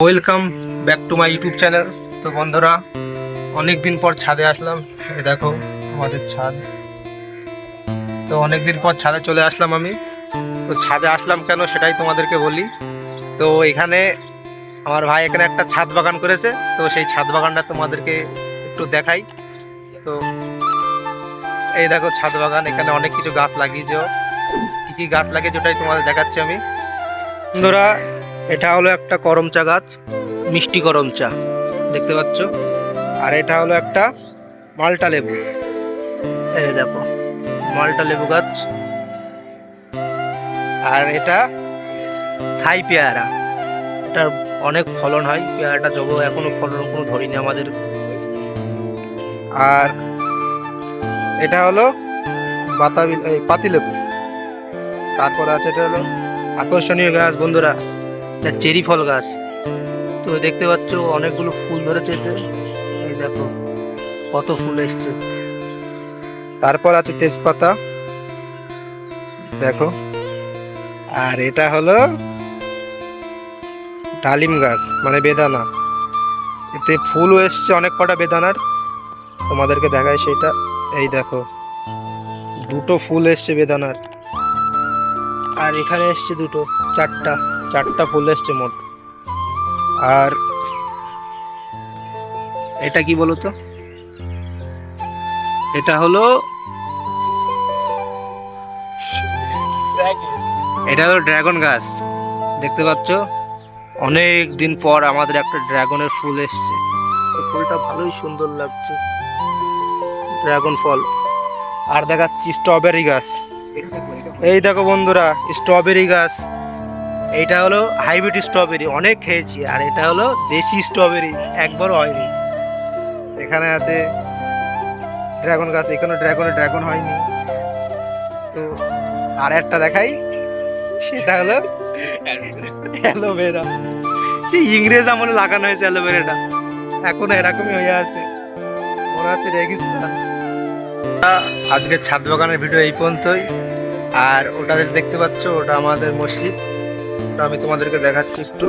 Welcome back to my YouTube channel. তো বন্ধুরা, অনেক দিন পর ছাদে আসলাম। এই দেখো আমাদের ছাদ। তো অনেক দিন পর ছাদে চলে আসলাম আমি। তো ছাদে আসলাম কেন সেটাই তোমাদেরকে বলি। তো এখানে আমার ভাই এখানে একটা ছাদ বাগান করেছে। তো সেই ছাদ বাগানটা তোমাদেরকে একটু দেখাই। তো এই দেখো ছাদ বাগান, এখানে অনেক কিছু গাছ লাগিয়েছে। কী কী গাছ লাগিয়েছে ওটাই তোমাদের দেখাচ্ছি আমি। বন্ধুরা, এটা হলো একটা করম চা গাছ, মিষ্টি করম চা দেখতে পাচ্ছ। আর এটা হলো একটা মালটা লেবু। এই দেখো মালটা লেবু গাছ। আর এটা থাই পেয়ারা, এটার অনেক ফলন হয় পেয়ারাটা, যবো এখনো ফলন কোনো ধরিনি আমাদের। আর এটা হলো বাতাবি পাতিলেবু। তারপর আছে এটা হলো আকর্ষণীয় গাছ বন্ধুরা, এটা চেরি ফল গাছ। তো দেখতে পাচ্ছ অনেকগুলো ফুল ধরেছে এতে। এই দেখো কত ফুল এসছে। তারপর আছে তেজপাতা দেখো। আর এটা হলো ডালিম গাছ মানে বেদানা, এতে ফুলও এসছে অনেক কটা বেদানার, তোমাদেরকে দেখায় সেটা। এই দেখো দুটো ফুল এসছে বেদানার। আর এখানে এসছে দুটো, চারটা ফুল এসছে মোট। আর এটা কি বলো তো, এটা হলো ড্রাগন গাছ দেখতে পাচ্ছ। অনেক দিন পর আমাদের একটা ড্রাগনের ফুল এসছে। এই ফুলটা ভালোই সুন্দর লাগছে, ড্রাগন ফল। আর দেখাচ্ছি স্ট্রবেরি গাছ। এই দেখো বন্ধুরা স্ট্রবেরি গাছ। এইটা হলো হাইব্রিড স্ট্রবেরি, অনেক খেয়েছি। আর এটা হলো দেশি স্ট্রবেরি, একবারও হয়নি। এখানে আছে ড্রাগন গাছ, এখানে ড্রাগন হয়নি। তো আর একটা দেখাই, সেটা হলো অ্যালোভেরা। সেই ইংরেজ আমলে লাগানো হয়েছে অ্যালোভেরাটা, এখনো এরকমই হয়ে আছে, মনে হচ্ছে রেগিস্তান। আজকের ছাদ বাগানের ভিডিও এই পর্যন্তই। আর ওটা দেখতে পাচ্ছ, ওটা আমাদের মসজিদ। ওটা আমি তোমাদেরকে দেখাচ্ছি একটু।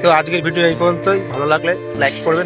তো আজকের ভিডিও এই পর্যন্তই, ভালো লাগলে লাইক করবেন।